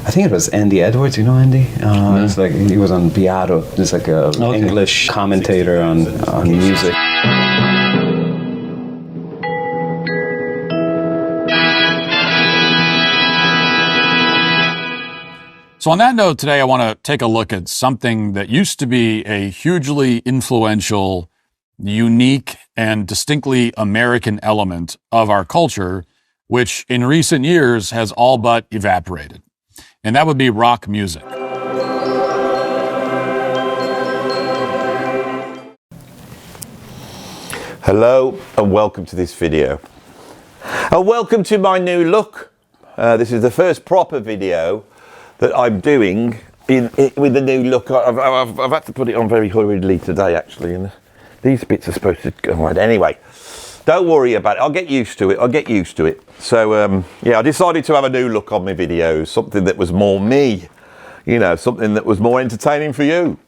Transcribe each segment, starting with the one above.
I think it was Andy Edwards, you know Andy? It's like he was on Beato. It's like a English commentator on music. So on that note, today I want to take a look at something that used to be a hugely influential, unique, and distinctly American element of our culture, which in recent years has all but evaporated. And that would be rock music. Hello and welcome to this video. And welcome to my new look. This is the first proper video that I'm doing with the new look. I've had to put it on very hurriedly today, actually, and these bits are supposed to go right. Anyway, don't worry about it. I'll get used to it. So, yeah, I decided to have a new look on my videos, something that was more me, you know, something that was more entertaining for you.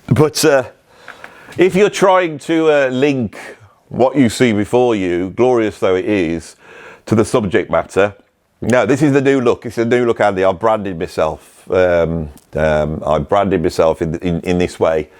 But if you're trying to link what you see before you, glorious though it is, to the subject matter, no, this is the new look. It's a new look, Andy. I've branded myself. I've branded myself in this way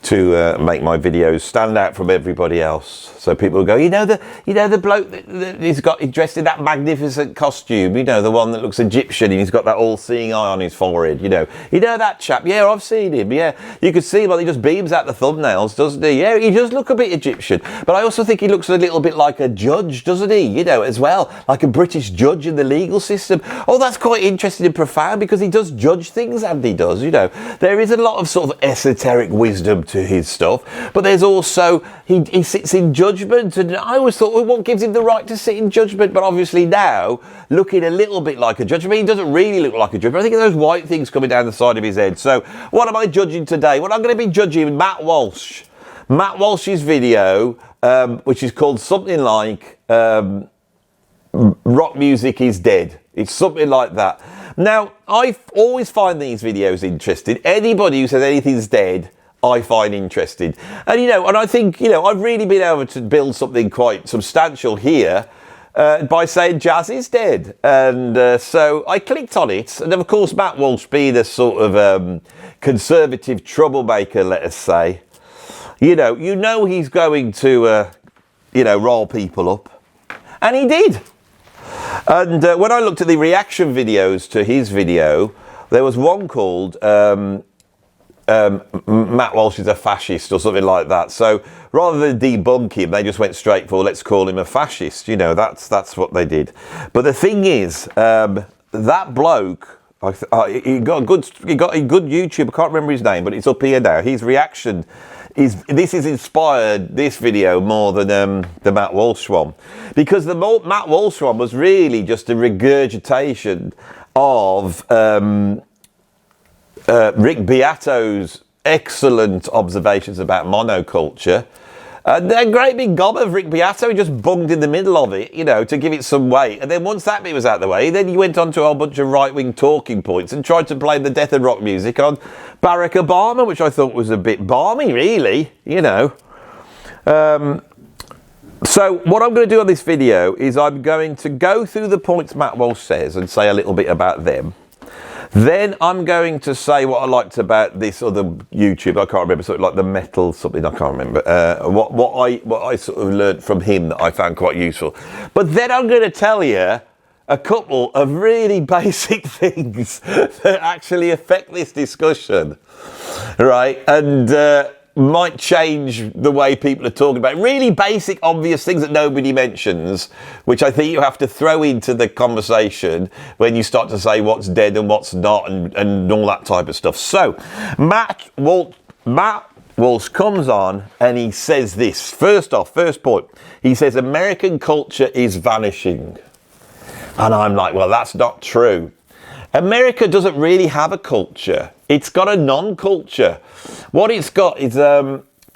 to make my videos stand out from everybody else. So people will go, you know the bloke he's dressed in that magnificent costume, you know, the one that looks Egyptian and he's got that all-seeing eye on his forehead, you know that chap. Yeah, I've seen him. Yeah, you could see him. He just beams out the thumbnails, doesn't he? Yeah, he does look a bit Egyptian, but I also think he looks a little bit like a judge, doesn't he? You know, as well, like a British judge in the legal system. Oh, that's quite interesting and profound because he does judge things, Andy does. You know, there is a lot of sort of esoteric wisdom to his stuff, but there's also he sits in judgment, and I always thought, well, what gives him the right to sit in judgment? But obviously now looking a little bit like a judge. I mean, he doesn't really look like a judge, but I think those white things coming down the side of his head. So what am I judging today? Well, I'm going to be judging Matt Walsh's video, which is called something like Rock Music is Dead. It's something like that. Now, I always find these videos interesting. Anybody who says anything's dead, I find interesting. And, you know, and I think, you know, I've really been able to build something quite substantial here by saying jazz is dead. And so I clicked on it. And of course, Matt Walsh being a sort of conservative troublemaker, let us say, you know he's going to, roll people up. And he did. And when I looked at the reaction videos to his video, there was one called Matt Walsh is a fascist or something like that. So rather than debunk him, they just went straight for, let's call him a fascist. You know, that's what they did. But the thing is, that bloke, he got a good YouTube. I can't remember his name, but it's up here now. His reaction this has inspired this video more than the Matt Walsh one, because the Matt Walsh one was really just a regurgitation of Rick Beato's excellent observations about monoculture. A great big gob of Rick Beato, he just bunged in the middle of it, you know, to give it some weight. And then once that bit was out of the way, then he went on to a whole bunch of right-wing talking points and tried to blame the death of rock music on Barack Obama, which I thought was a bit balmy, really, you know. So what I'm going to do on this video is I'm going to go through the points Matt Walsh says and say a little bit about them. Then I'm going to say what I liked about this other YouTube. I can't remember, something like the metal something. I can't remember what I sort of learned from him that I found quite useful. But then I'm going to tell you a couple of really basic things that actually affect this discussion, right? And might change the way people are talking about it. Really basic, obvious things that nobody mentions, which I think you have to throw into the conversation when you start to say what's dead and what's not and all that type of stuff. So, Matt Walsh comes on and he says this. First point, he says American culture is vanishing. And I'm like, well, that's not true. America doesn't really have a culture. It's got a non-culture. What it's got is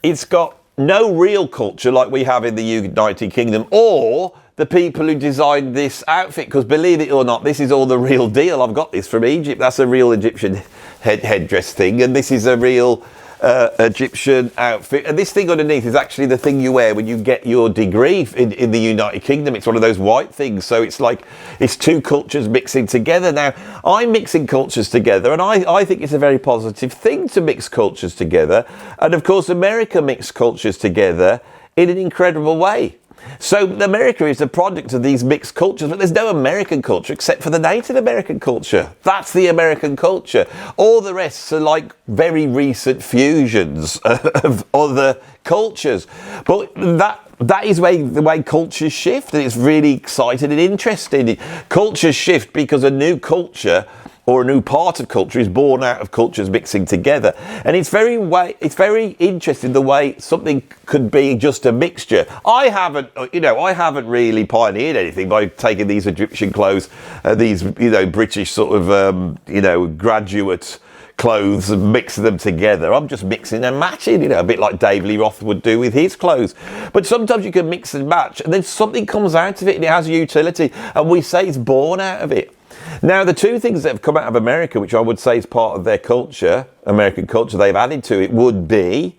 it's got no real culture like we have in the United Kingdom or the people who designed this outfit, because believe it or not, this is all the real deal. I've got this from Egypt. That's a real Egyptian headdress thing, and this is a real Egyptian outfit. And this thing underneath is actually the thing you wear when you get your degree in the United Kingdom. It's one of those white things. So it's like, it's two cultures mixing together. Now, I'm mixing cultures together, and I think it's a very positive thing to mix cultures together. And of course, America mixed cultures together in an incredible way. So America is a product of these mixed cultures, but there's no American culture except for the Native American culture. That's the American culture. All the rest are like very recent fusions of other cultures. But that is the way cultures shift, and it's really exciting and interesting. Cultures shift because a new culture or a new part of culture is born out of cultures mixing together. And it's very interesting the way something could be just a mixture. I haven't really pioneered anything by taking these Egyptian clothes, these, British sort of, graduate clothes and mixing them together. I'm just mixing and matching, a bit like Dave Lee Roth would do with his clothes. But sometimes you can mix and match, and then something comes out of it and it has utility, and we say it's born out of it. Now, the two things that have come out of America, which I would say is part of their culture, American culture, they've added to it, would be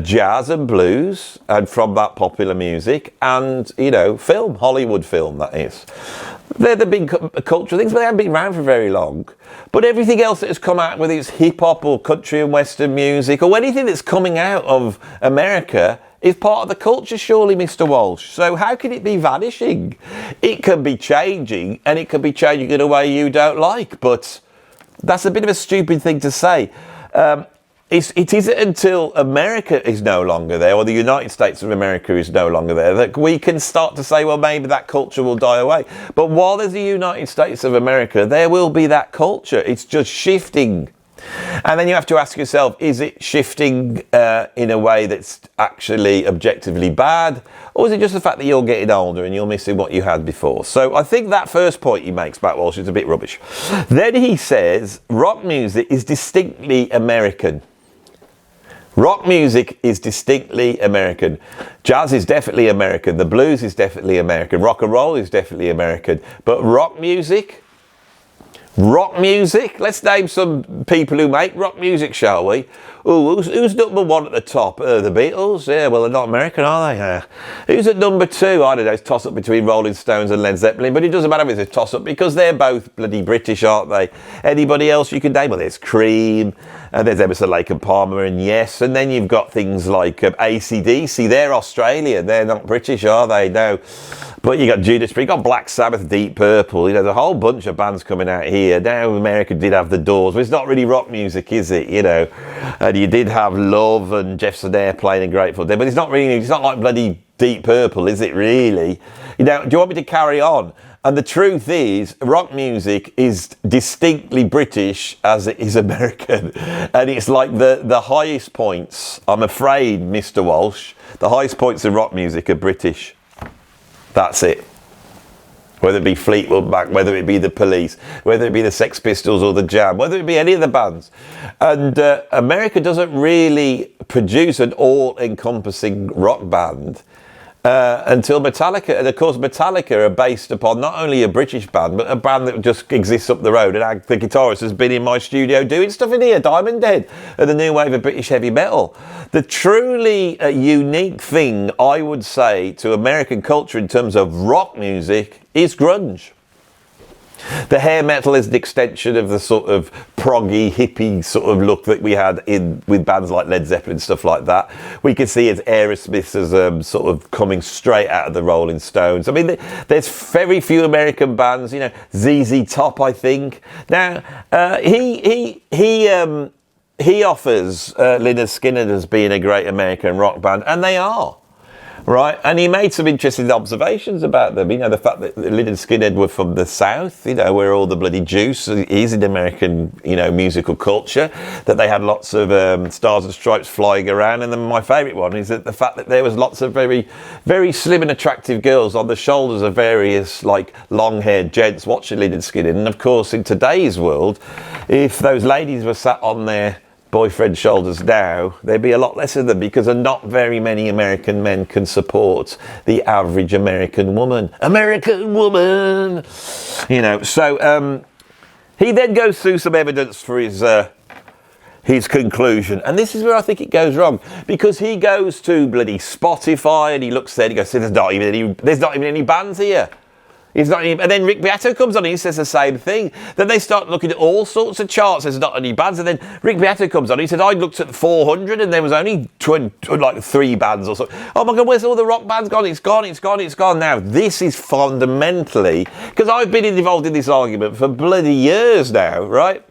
jazz and blues, and from that popular music, and, film, Hollywood film, that is. They're the big cultural things, but they haven't been around for very long. But everything else that has come out, whether it's hip-hop or country and western music, or anything that's coming out of America, is part of the culture, surely, Mr. Walsh. So how can it be vanishing? It can be changing, and it can be changing in a way you don't like, but that's a bit of a stupid thing to say. It isn't until America is no longer there, or the United States of America is no longer there, that we can start to say, well, maybe that culture will die away. But while there's the United States of America, there will be that culture. It's just shifting. And then you have to ask yourself, is it shifting in a way that's actually objectively bad? Or is it just the fact that you're getting older and you're missing what you had before? So I think that first point he makes, Matt Walsh, is a bit rubbish. Then he says, rock music is distinctly American. Rock music is distinctly American. Jazz is definitely American. The blues is definitely American. Rock and roll is definitely American. But rock music, let's name some people who make rock music, shall we? Ooh, who's number one at the top? The Beatles? Yeah, well, they're not American, are they? Who's at number two? I don't know, it's a toss-up between Rolling Stones and Led Zeppelin, but it doesn't matter if it's a toss-up because they're both bloody British, aren't they? Anybody else you can name? Well, there's Cream, there's Emerson, Lake and Palmer, and Yes, and then you've got things like AC/DC. They're Australian, they're not British, are they? No. But you got Judas Priest, you got Black Sabbath, Deep Purple, there's a whole bunch of bands coming out here. Now America did have the Doors, but it's not really rock music, is it? And you did have Love and Jefferson Airplane and Grateful Dead, but it's not like bloody Deep Purple, is it really? Do you want me to carry on? And the truth is, rock music is distinctly British as it is American. And it's like the highest points, I'm afraid, Mr. Walsh, the highest points of rock music are British. That's it. Whether it be Fleetwood Mac, whether it be the Police, whether it be the Sex Pistols or the Jam, whether it be any of the bands. And America doesn't really produce an all-encompassing rock band until Metallica. And of course, Metallica are based upon not only a British band, but a band that just exists up the road. And the guitarist has been in my studio doing stuff in here, Diamond Head, and the new wave of British heavy metal. The truly unique thing, I would say, to American culture in terms of rock music is grunge. The hair metal is an extension of the sort of proggy, hippie sort of look that we had with bands like Led Zeppelin and stuff like that. We can see Aerosmith as sort of coming straight out of the Rolling Stones. I mean, there's very few American bands, ZZ Top, I think. Now, he offers Lynyrd Skynyrd as being a great American rock band, and they are. Right, and he made some interesting observations about them. The fact that Lynyrd Skynyrd were from the South, where all the bloody juice is in American, musical culture, that they had lots of stars and stripes flying around. And then my favourite one is that the fact that there was lots of very, very slim and attractive girls on the shoulders of various, long-haired gents watching Lynyrd Skynyrd. And of course, in today's world, if those ladies were sat on their boyfriend's shoulders now, there'd be a lot less of them because not very many American men can support the average American woman. So he then goes through some evidence for his his conclusion, and this is where I think it goes wrong, because he goes to bloody Spotify and he looks there and he goes, there's not even any bands here. He's not even, and then Rick Beato comes on and he says the same thing. Then they start looking at all sorts of charts, there's not any bands, and then Rick Beato comes on and he said, I looked at 400 and there was only 3 bands or something. Oh my God, where's all the rock bands gone? It's gone. Now, this is fundamentally, because I've been involved in this argument for bloody years now, right?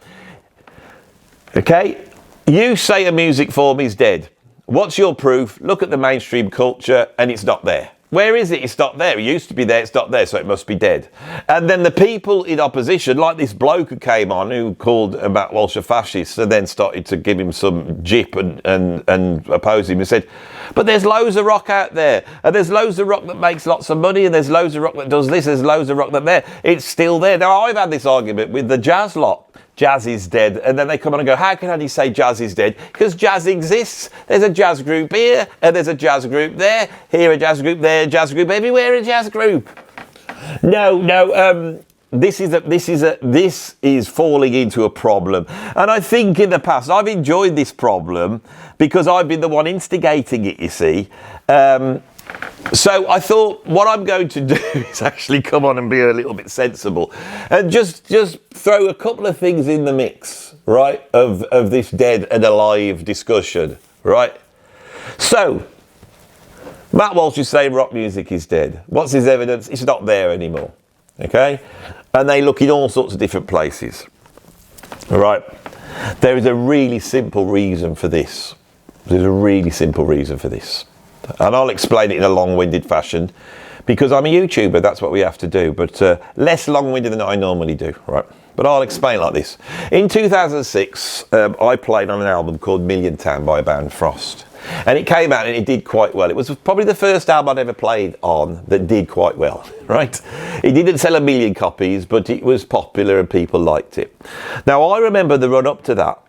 Okay, you say a music form is dead. What's your proof? Look at the mainstream culture and it's not there. Where is it? It's not there. It used to be there, it's not there, so it must be dead. And then the people in opposition, like this bloke who came on who called Matt Walsh a fascist and then started to give him some jip and oppose him and said, but there's loads of rock out there, and there's loads of rock that makes lots of money, and there's loads of rock that does this, there's loads of rock that there. It's still there. Now, I've had this argument with the jazz lot. Jazz is dead, and then they come on and go, how can Andy say jazz is dead? Because jazz exists. There's a jazz group here, and there's a jazz group there, here a jazz group, there a jazz group, everywhere a jazz group. No, this is falling into a problem, and I think in the past I've enjoyed this problem because I've been the one instigating it, you see. So I thought what I'm going to do is actually come on and be a little bit sensible and just throw a couple of things in the mix, right, of this dead and alive discussion, right? So, Matt Walsh is saying rock music is dead. What's his evidence? It's not there anymore, okay? And they look in all sorts of different places, all right? There is a really simple reason for this. There's a really simple reason for this. And I'll explain it in a long-winded fashion because I'm a YouTuber, that's what we have to do, but less long-winded than I normally do, right? But I'll explain like this. In 2006, I played on an album called Million Town by a band Frost. And it came out and it did quite well. It was probably the first album I'd ever played on that did quite well, right? It didn't sell 1 million copies, but it was popular and people liked it. Now, I remember the run-up to that.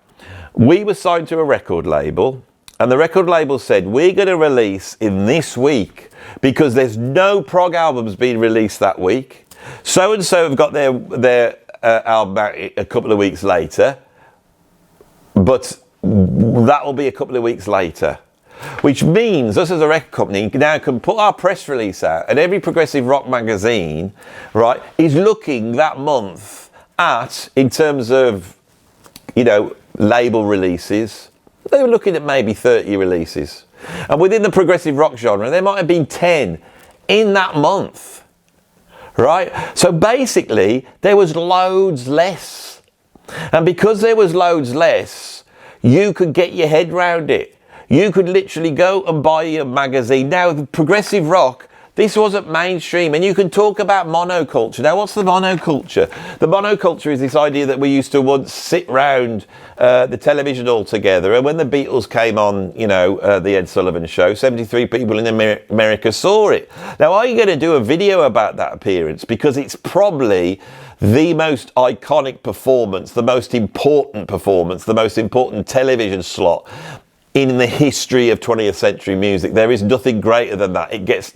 We were signed to a record label, and the record label said, we're going to release in this week because there's no prog albums being released that week. So-and-so have got their album out a couple of weeks later, but that will be a couple of weeks later. Which means us as a record company now can put our press release out, and every progressive rock magazine, right, is looking that month at, in terms of, you know, label releases, they were looking at maybe 30 releases. And within the progressive rock genre, there might have been 10 in that month, right? So basically, there was loads less. And because there was loads less, you could get your head round it. You could literally go and buy a magazine. Now, the progressive rock, this wasn't mainstream, and you can talk about monoculture. Now, what's the monoculture? The monoculture is this idea that we used to once sit round the television all together, and when the Beatles came on, you know, the Ed Sullivan Show, 73 people in America saw it. Now, are you going to do a video about that appearance? Because it's probably the most iconic performance, the most important television slot in the history of 20th century music. There is nothing greater than that. It gets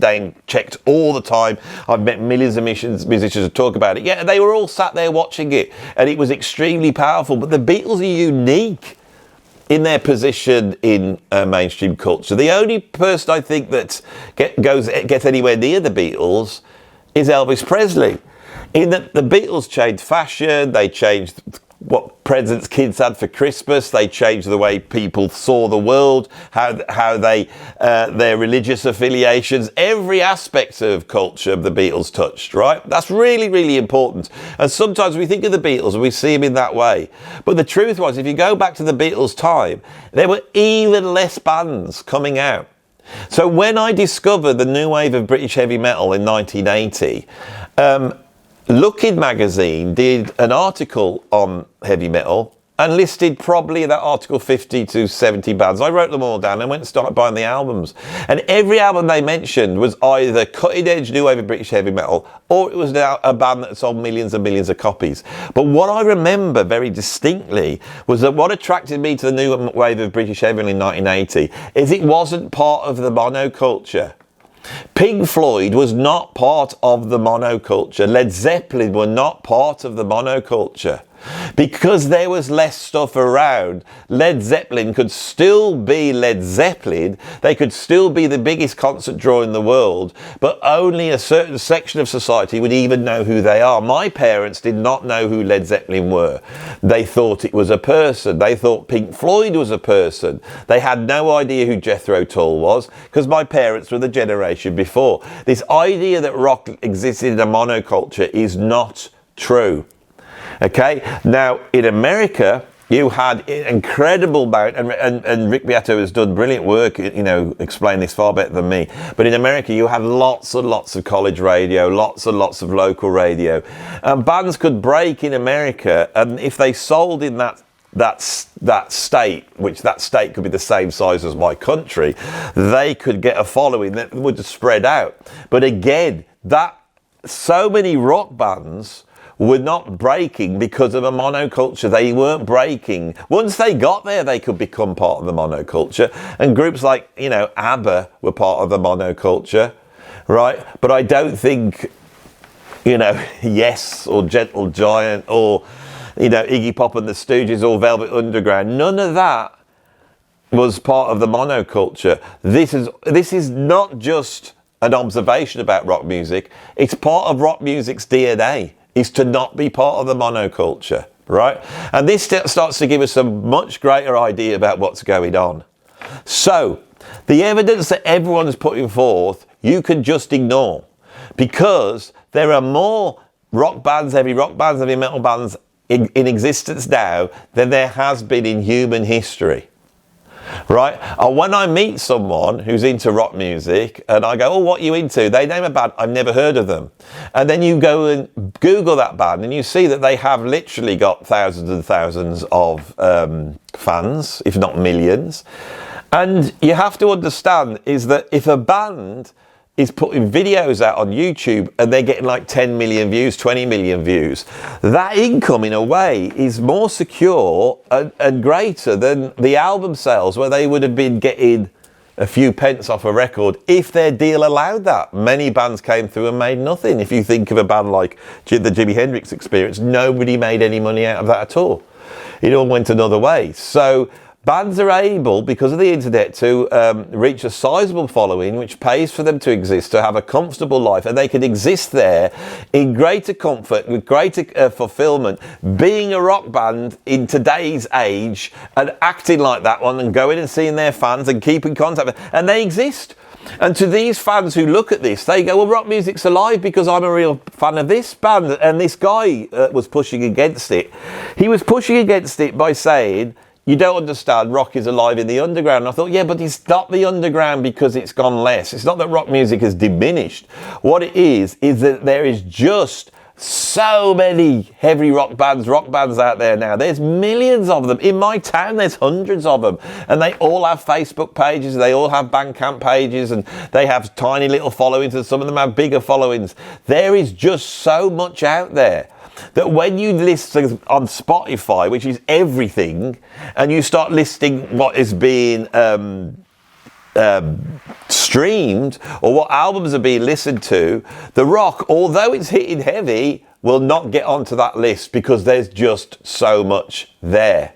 checked all the time. I've met millions of musicians who talk about it. Yeah, they were all sat there watching it, and it was extremely powerful. But the Beatles are unique in their position in mainstream culture. The only person I think that gets anywhere near the Beatles is Elvis Presley. In that the Beatles changed fashion, they changed what presents kids had for Christmas, they changed the way people saw the world, how they their religious affiliations, every aspect of culture the Beatles touched, right? That's really, really important. And sometimes we think of the Beatles and we see them in that way. But the truth was, if you go back to the Beatles' time, there were even less bands coming out. So when I discovered the new wave of British heavy metal in 1980, Looking magazine did an article on heavy metal and listed probably that article 50 to 70 bands. I wrote them all down and went and started buying the albums. And every album they mentioned was either cutting edge new wave of British heavy metal, or it was a band that sold millions and millions of copies. But what I remember very distinctly was that what attracted me to the new wave of British heavy metal in 1980 is it wasn't part of the monoculture. Pink Floyd was not part of the monoculture. Led Zeppelin were not part of the monoculture. Because there was less stuff around, Led Zeppelin could still be Led Zeppelin. They could still be the biggest concert draw in the world, but only a certain section of society would even know who they are. My parents did not know who Led Zeppelin were. They thought it was a person. They thought Pink Floyd was a person. They had no idea who Jethro Tull was, because my parents were the generation before. This idea that rock existed in a monoculture is not true. Okay, now in America, you had an incredible amount, and Rick Beato has done brilliant work, you know, explain this far better than me. But in America, you had lots and lots of college radio, lots and lots of local radio. Bands could break in America, and if they sold in that state, which that state could be the same size as my country, they could get a following that would spread out. But again, so many rock bands were not breaking because of a monoculture. They weren't breaking. Once they got there, they could become part of the monoculture. And groups like, you know, ABBA were part of the monoculture, right? But I don't think, you know, Yes or Gentle Giant or, you know, Iggy Pop and the Stooges or Velvet Underground, none of that was part of the monoculture. This is not just an observation about rock music. It's part of rock music's DNA. Is to not be part of the monoculture, right? And this starts to give us a much greater idea about what's going on. So, the evidence that everyone's putting forth, you can just ignore, because there are more rock bands, heavy metal bands in existence now than there has been in human history. Right? And when I meet someone who's into rock music and I go, oh, what are you into? They name a band, I've never heard of them. And then you go and Google that band and you see that they have literally got thousands and thousands of fans, if not millions. And you have to understand is that if a band is putting videos out on YouTube and they're getting like 10 million views, 20 million views, that income in a way is more secure and greater than the album sales, where they would have been getting a few pence off a record if their deal allowed that. Many bands came through and made nothing. If you think of a band like the Jimi Hendrix Experience, nobody made any money out of that at all. It all went another way. So bands are able, because of the internet, to reach a sizable following which pays for them to exist, to have a comfortable life, and they can exist there in greater comfort, with greater fulfillment, being a rock band in today's age and acting like that one and going and seeing their fans and keeping contact, and they exist. And to these fans who look at this, they go, well, rock music's alive because I'm a real fan of this band. And this guy was pushing against it. He was pushing against it by saying, you don't understand, rock is alive in the underground. And I thought, yeah, but it's not the underground because it's gone less. It's not that rock music has diminished. What it is that there is just so many heavy rock bands out there now. There's millions of them. In my town, there's hundreds of them. And they all have Facebook pages, they all have Bandcamp pages, and they have tiny little followings, and some of them have bigger followings. There is just so much out there that when you list things on Spotify, which is everything, and you start listing what is being streamed or what albums are being listened to, the rock, although it's hitting heavy, will not get onto that list because there's just so much there.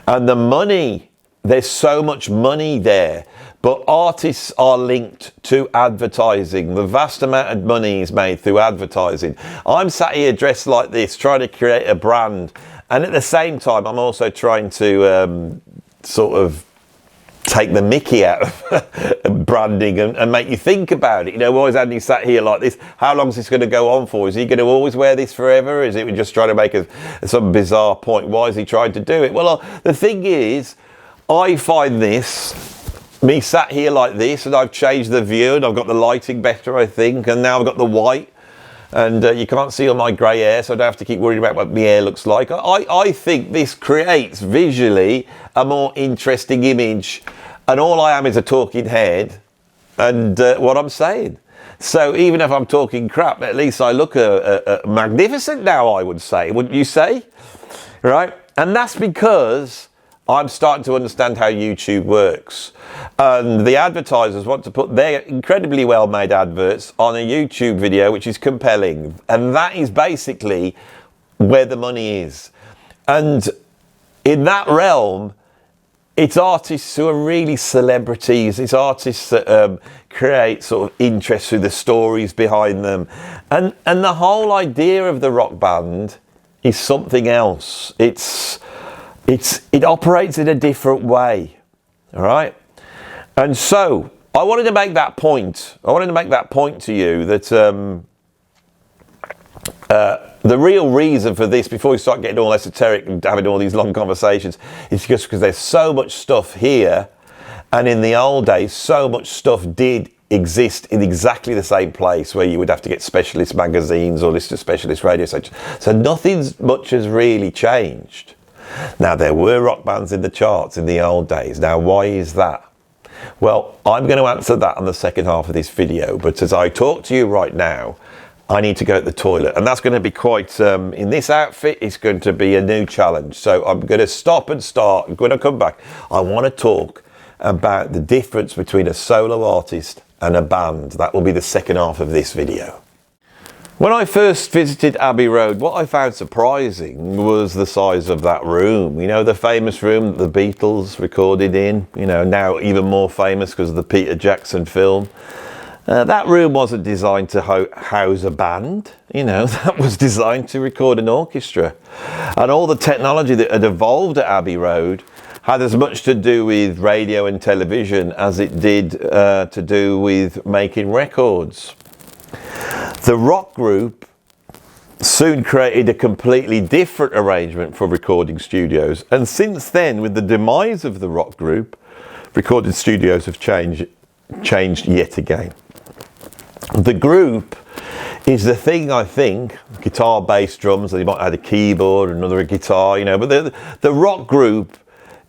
And the money, there's so much money there. But artists are linked to advertising. The vast amount of money is made through advertising. I'm sat here dressed like this, trying to create a brand. And at the same time, I'm also trying to sort of take the mickey out of branding and make you think about it. You know, why is Andy sat here like this? How long is this going to go on for? Is he going to always wear this forever? Is it just trying to make some bizarre point? Why is he trying to do it? Well, the thing is, I find me sat here like this, and I've changed the view, and I've got the lighting better, I think, and now I've got the white, and you can't see all my grey hair, so I don't have to keep worrying about what my hair looks like. I think this creates visually a more interesting image, and all I am is a talking head and what I'm saying. So even if I'm talking crap, at least I look magnificent now, I would say, wouldn't you say? Right? And that's because I'm starting to understand how YouTube works. And the advertisers want to put their incredibly well-made adverts on a YouTube video which is compelling. And that is basically where the money is. And in that realm, it's artists who are really celebrities. It's artists that create sort of interest through the stories behind them. And the whole idea of the rock band is something else. It operates in a different way, all right? And so I wanted to make that point. I wanted to make that point to you that the real reason for this, before we start getting all esoteric and having all these long conversations, is just because there's so much stuff here, and in the old days, so much stuff did exist in exactly the same place where you would have to get specialist magazines or listen to specialist radio stations. So nothing much has really changed. Now, there were rock bands in the charts in the old days. Now, why is that? Well, I'm going to answer that on the second half of this video, but as I talk to you right now, I need to go to the toilet, and that's going to be quite, in this outfit, it's going to be a new challenge. So I'm going to stop and start. When I come back, I want to talk about the difference between a solo artist and a band. That will be the second half of this video. When I first visited Abbey Road, what I found surprising was the size of that room. You know, the famous room that the Beatles recorded in, you know, now even more famous because of the Peter Jackson film. That room wasn't designed to house a band, you know, that was designed to record an orchestra. And all the technology that had evolved at Abbey Road had as much to do with radio and television as it did to do with making records. The rock group soon created a completely different arrangement for recording studios. And since then, with the demise of the rock group, recording studios have changed yet again. The group is the thing, I think, guitar, bass, drums, they might add a keyboard, another guitar, you know, but the rock group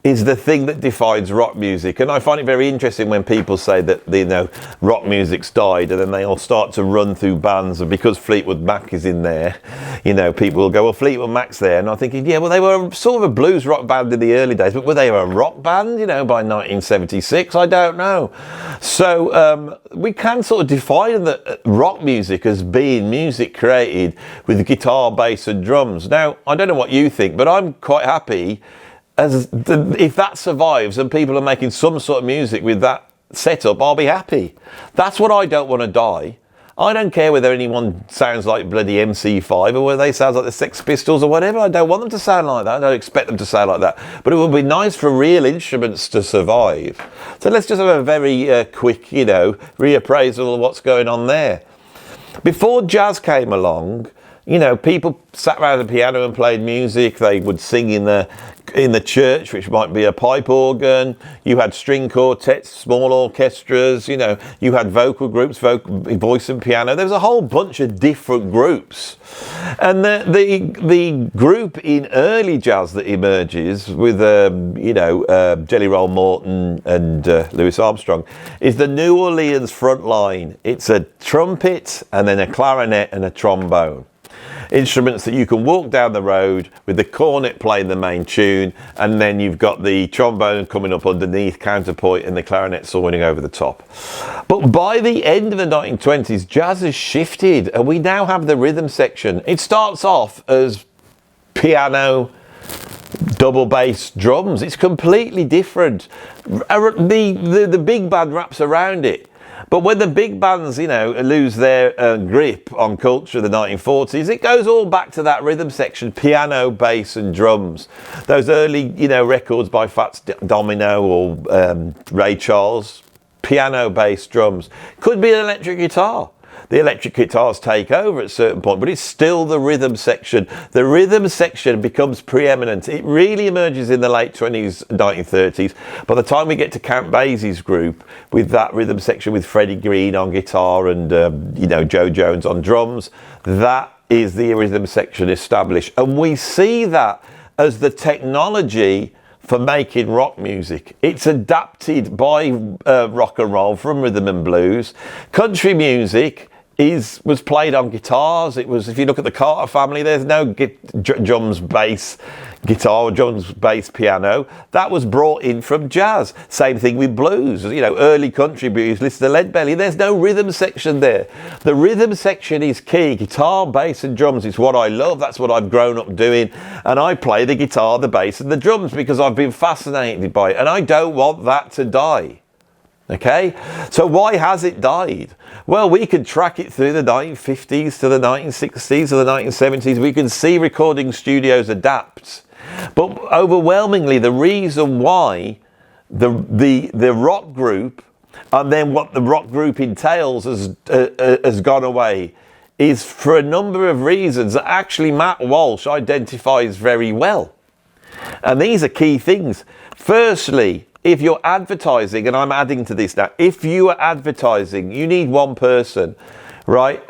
is the thing that defines rock music. And I find it very interesting when people say that, you know, rock music's died, and then they all start to run through bands, and because Fleetwood Mac is in there, you know, people will go, well, Fleetwood Mac's there, and I'm thinking, yeah, well, they were sort of a blues rock band in the early days, but were they a rock band, you know, by 1976? I don't know. So we can sort of define that rock music as being music created with guitar, bass and drums. Now, I don't know what you think, but I'm quite happy if that survives and people are making some sort of music with that setup, I'll be happy. That's what I don't want to die. I don't care whether anyone sounds like bloody MC5 or whether they sound like the Sex Pistols or whatever. I don't want them to sound like that. I don't expect them to sound like that. But it would be nice for real instruments to survive. So let's just have a very quick, you know, reappraisal of what's going on there. Before jazz came along, you know, people sat around the piano and played music. They would sing in the church, which might be a pipe organ. You had string quartets, small orchestras. You know, you had vocal groups, voice and piano. There was a whole bunch of different groups, and the group in early jazz that emerges with you know, Jelly Roll Morton and Louis Armstrong is the New Orleans front line. It's a trumpet and then a clarinet and a trombone. Instruments that you can walk down the road with the cornet playing the main tune, and then you've got the trombone coming up underneath, counterpoint, and the clarinet soaring over the top. But by the end of the 1920s, jazz has shifted, and we now have the rhythm section. It starts off as piano, double bass, drums. It's completely different. The big band wraps around it. But when the big bands, you know, lose their grip on culture in the 1940s, it goes all back to that rhythm section, piano, bass and drums. Those early, you know, records by Fats Domino or Ray Charles, piano, bass, drums. Could be an electric guitar. The electric guitars take over at a certain point, but it's still the rhythm section. The rhythm section becomes preeminent. It really emerges in the late 20s, 1930s. By the time we get to Count Basie's group, with that rhythm section with Freddie Green on guitar and, you know, Joe Jones on drums, that is the rhythm section established. And we see that as the technology for making rock music. It's adapted by rock and roll from rhythm and blues. Country music was played on guitars. It was, if you look at the Carter family, there's no drums, bass, guitar, drums, bass, piano. That was brought in from jazz. Same thing with blues. You know, early country blues, listen to Lead Belly. There's no rhythm section there. The rhythm section is key. Guitar, bass, and drums is what I love. That's what I've grown up doing. And I play the guitar, the bass, and the drums because I've been fascinated by it. And I don't want that to die. Okay, so why has it died? Well, we can track it through the 1950s to the 1960s to the 1970s. We can see recording studios adapt. But overwhelmingly, the reason why the rock group and then what the rock group entails has gone away is for a number of reasons that actually Matt Walsh identifies very well. And these are key things. Firstly, if you're advertising, and I'm adding to this now, if you are advertising, you need one person, right?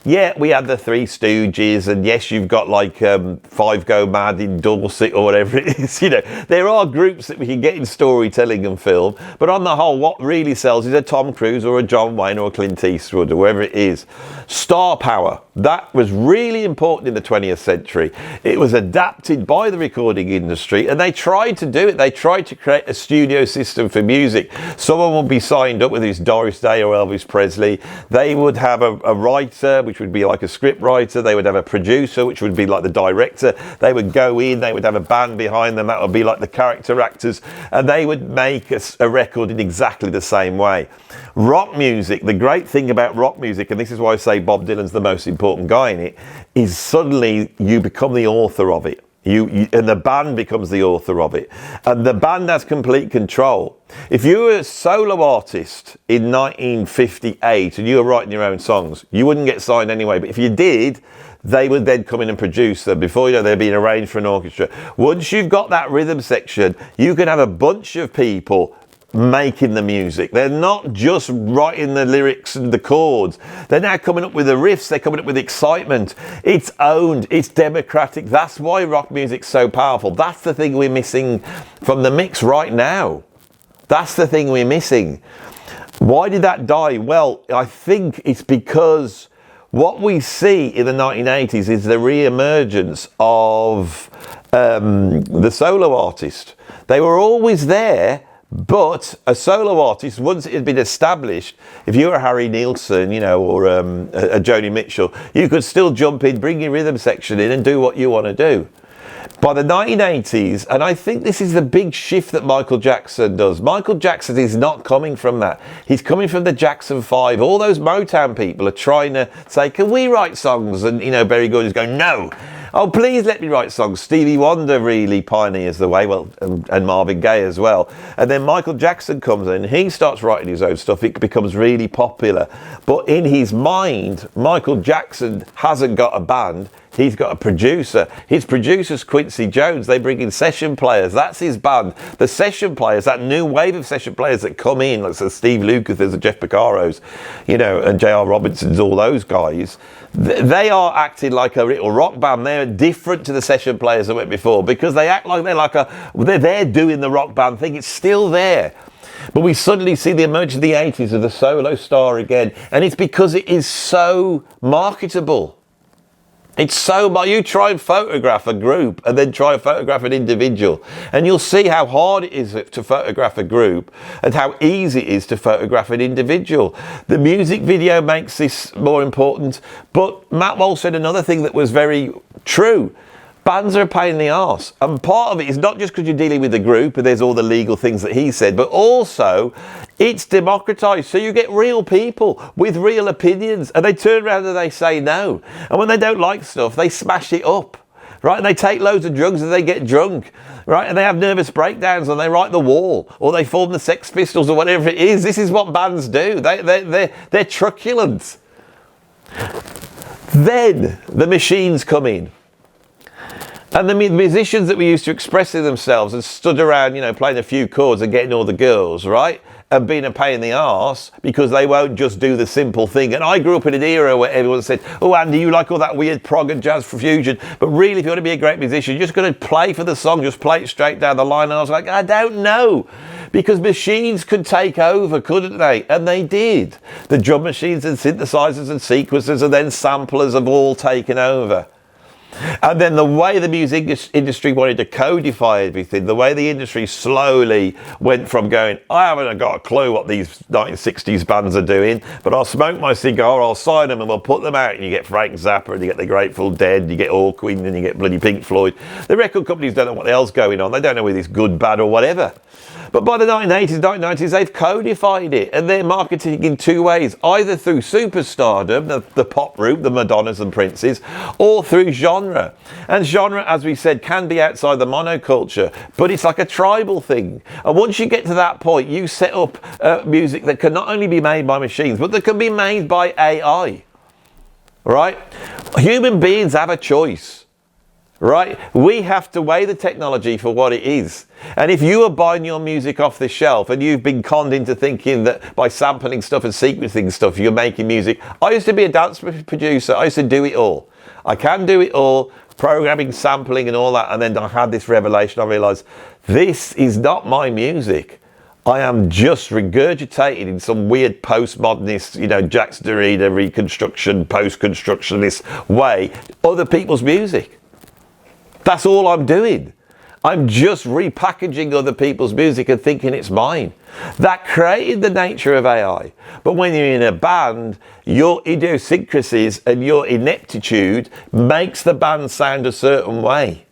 Yeah, we had the Three Stooges, and yes, you've got like Five Go Mad in Dorset or whatever it is. You know, there are groups that we can get in storytelling and film, but on the whole, what really sells is a Tom Cruise or a John Wayne or a Clint Eastwood or whoever it is. Star power. That was really important in the 20th century. It was adapted by the recording industry, and they tried to do it. They tried to create a studio system for music. Someone would be signed up, whether it's Doris Day or Elvis Presley. They would have a writer, which would be like a script writer. They would have a producer, which would be like the director. They would go in, they would have a band behind them. That would be like the character actors, and they would make a record in exactly the same way. Rock music, the great thing about rock music, and this is why I say Bob Dylan's the most important guy in it, is suddenly you become the author of it. And the band becomes the author of it. And the band has complete control. If you were a solo artist in 1958 and you were writing your own songs, you wouldn't get signed anyway. But if you did, they would then come in and produce them. Before you know, they're being arranged for an orchestra. Once you've got that rhythm section, you can have a bunch of people making the music. They're not just writing the lyrics and the chords. They're now coming up with the riffs. They're coming up with excitement. It's owned. It's democratic. That's why rock music's so powerful. That's the thing we're missing from the mix right now. That's the thing we're missing. Why did that die? Well, I think it's because what we see in the 1980s is the re-emergence of the solo artist. They were always there, but a solo artist, once it had been established, if you were Harry Nilsson, you know, or a Joni Mitchell, you could still jump in, bring your rhythm section in and do what you want to do. By the 1980s, and I think this is the big shift that Michael Jackson does. Michael Jackson is not coming from that. He's coming from the Jackson 5. All those Motown people are trying to say, can we write songs? And, you know, Berry Gordy's going, no. Oh, please let me write songs. Stevie Wonder really pioneers the way, well, and Marvin Gaye as well. And then Michael Jackson comes in, he starts writing his own stuff. It becomes really popular. But in his mind, Michael Jackson hasn't got a band. He's got a producer. His producer's Quincy Jones. They bring in session players. That's his band. The session players, that new wave of session players that come in, like Steve Lukather's and Jeff Porcaro's, you know, and J.R. Robinson's, all those guys, they are acting like a little rock band. They're different to the session players that went before because they act like they're there doing the rock band thing. It's still there. But we suddenly see the emergence of the 80s of the solo star again. And it's because it is so marketable. It's so, you try and photograph a group and then try and photograph an individual, and you'll see how hard it is to photograph a group and how easy it is to photograph an individual. The music video makes this more important, but Matt Walsh said another thing that was very true. Bands are a pain in the arse, and part of it is not just because you're dealing with a group and there's all the legal things that he said, but also it's democratized, so you get real people with real opinions, and they turn around and they say no, and when they don't like stuff they smash it up, right? And they take loads of drugs and they get drunk, right? And they have nervous breakdowns and they write The Wall, or they form the Sex Pistols or whatever it is. This is what bands do. They're truculent. Then the machines come in. And the musicians that were used to expressing themselves and stood around, playing a few chords and getting all the girls, right? And being a pain in the arse because they won't just do the simple thing. And I grew up in an era where everyone said, oh, Andy, you like all that weird prog and jazz fusion. But really, if you want to be a great musician, you're just going to play for the song, just play it straight down the line. And I was like, I don't know. Because machines could take over, couldn't they? And they did. The drum machines and synthesizers and sequencers and then samplers have all taken over. And then the way the music industry wanted to codify everything, the way the industry slowly went from going, I haven't got a clue what these 1960s bands are doing, but I'll smoke my cigar, I'll sign them and we'll put them out. And you get Frank Zappa and you get the Grateful Dead, you get Hawkwind and you get bloody Pink Floyd. The record companies don't know what the hell's going on. They don't know whether it's good, bad or whatever. But by the 1980s, 1990s, they've codified it and they're marketing in two ways, either through superstardom, the pop route, the Madonnas and Princes, or through genre. And genre, as we said, can be outside the monoculture, but it's like a tribal thing. And once you get to that point, you set up music that can not only be made by machines, but that can be made by AI, right? Human beings have a choice. Right? We have to weigh the technology for what it is. And if you are buying your music off the shelf and you've been conned into thinking that by sampling stuff and sequencing stuff, you're making music. I used to be a dance producer. I used to do it all. I can do it all, programming, sampling and all that. And then I had this revelation. I realized this is not my music. I am just regurgitating in some weird postmodernist, Jacques Derrida reconstruction, post-constructionist way, other people's music. That's all I'm doing. I'm just repackaging other people's music and thinking it's mine. That created the nature of AI. But when you're in a band, your idiosyncrasies and your ineptitude makes the band sound a certain way.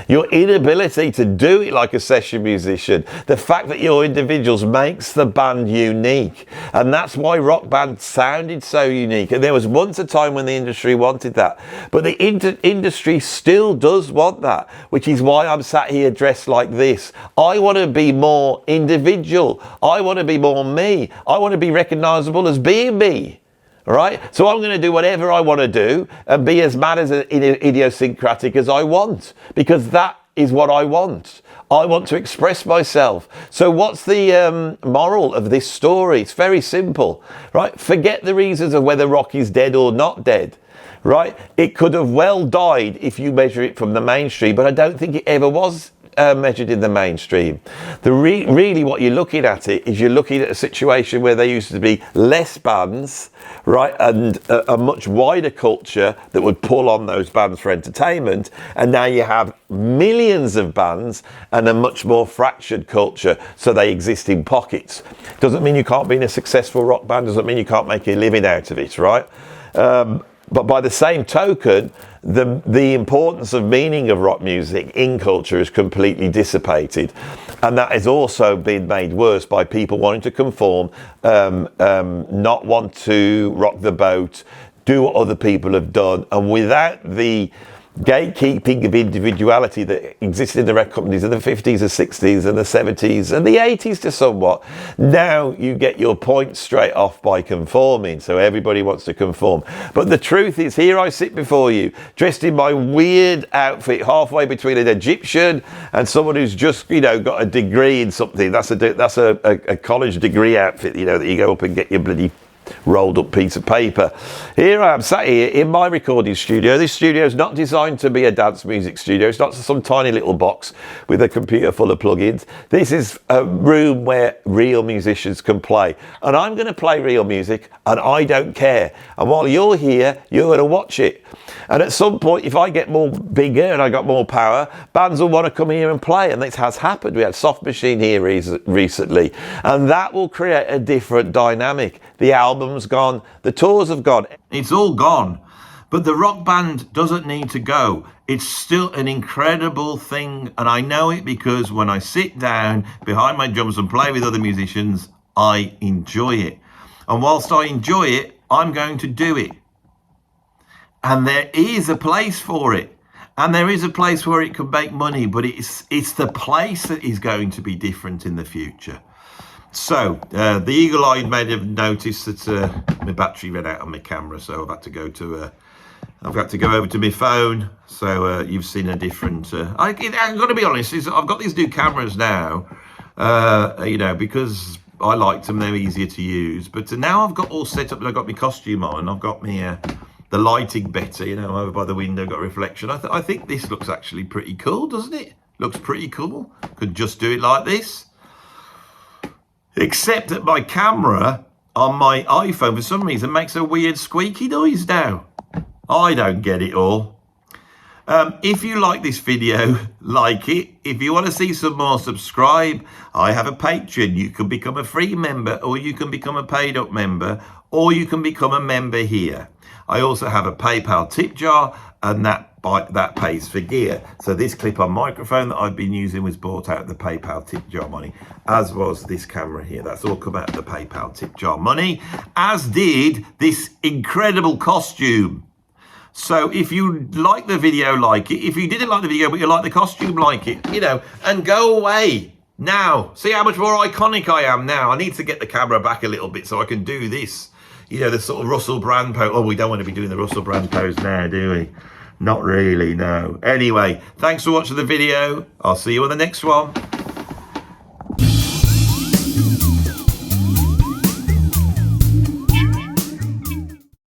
Your inability to do it like a session musician, the fact that you're individuals makes the band unique. And that's why rock bands sounded so unique. And there was once a time when the industry wanted that. But the industry still does want that, which is why I'm sat here dressed like this. I want to be more individual. I want to be more me. I want to be recognizable as being me. Right? So I'm going to do whatever I want to do and be as mad as idiosyncratic as I want, because that is what I want. I want to express myself. So what's the moral of this story? It's very simple, right? Forget the reasons of whether rock is dead or not dead, right? It could have well died if you measure it from the mainstream, but I don't think it ever was measured in the mainstream. Really what you're looking at is you're looking at a situation where there used to be less bands, right, and a much wider culture that would pull on those bands for entertainment, and now you have millions of bands and a much more fractured culture, so they exist in pockets. Doesn't mean you can't be in a successful rock band, doesn't mean you can't make a living out of it, right? But by the same token, the importance of meaning of rock music in culture is completely dissipated. And that has also been made worse by people wanting to conform, not want to rock the boat, do what other people have done. And without the gatekeeping of individuality that existed in the record companies in the 50s, the 60s and the 70s and the 80s to somewhat, now you get your point straight off by conforming. So everybody wants to conform. But the truth is, here I sit before you, dressed in my weird outfit, halfway between an Egyptian and someone who's just, got a degree in something. That's a college degree outfit, that you go up and get your bloody rolled up piece of paper. Here I am sat here in my recording studio. This studio is not designed to be a dance music studio. It's not some tiny little box with a computer full of plugins. This is a room where real musicians can play. And I'm going to play real music and I don't care. And while you're here, you're going to watch it. And at some point, if I get more bigger and I got more power, bands will want to come here and play. And this has happened. We had Soft Machine here recently. And that will create a different dynamic. The album's gone. The tours have gone. It's all gone. But the rock band doesn't need to go. It's still an incredible thing. And I know it because when I sit down behind my drums and play with other musicians, I enjoy it. And whilst I enjoy it, I'm going to do it. And there is a place for it. And there is a place where it can make money, but it's the place that is going to be different in the future. So, the eagle-eyed may have noticed that my battery ran out on my camera, so I've had to go to I've got to go over to my phone, so you've seen a different... I'm going to be honest, I've got these new cameras now, you know, because I liked them, they're easier to use. But now I've got all set up, and I've got my costume on, I've got me the lighting better, you know, over by the window, got reflection. I think this looks actually pretty cool, doesn't it? Looks pretty cool. Could just do it like this. Except that my camera on my iPhone, for some reason, makes a weird squeaky noise now. I don't get it all. If you like this video, like it. If you want to see some more, subscribe. I have a Patreon. You can become a free member, or you can become a paid up member, or you can become a member here. I also have a PayPal tip jar, and that pays for gear. So this clip-on microphone that I've been using was bought out of the PayPal tip jar money, as was this camera here. That's all come out of the PayPal tip jar money, as did this incredible costume. So if you like the video, like it. If you didn't like the video, but you like the costume, like it, you know, and go away now. See how much more iconic I am now. I need to get the camera back a little bit so I can do this. You know, the sort of Russell Brand pose. Oh, we don't want to be doing the Russell Brand pose now, do we? Not really, no. Anyway, thanks for watching the video. I'll see you on the next one.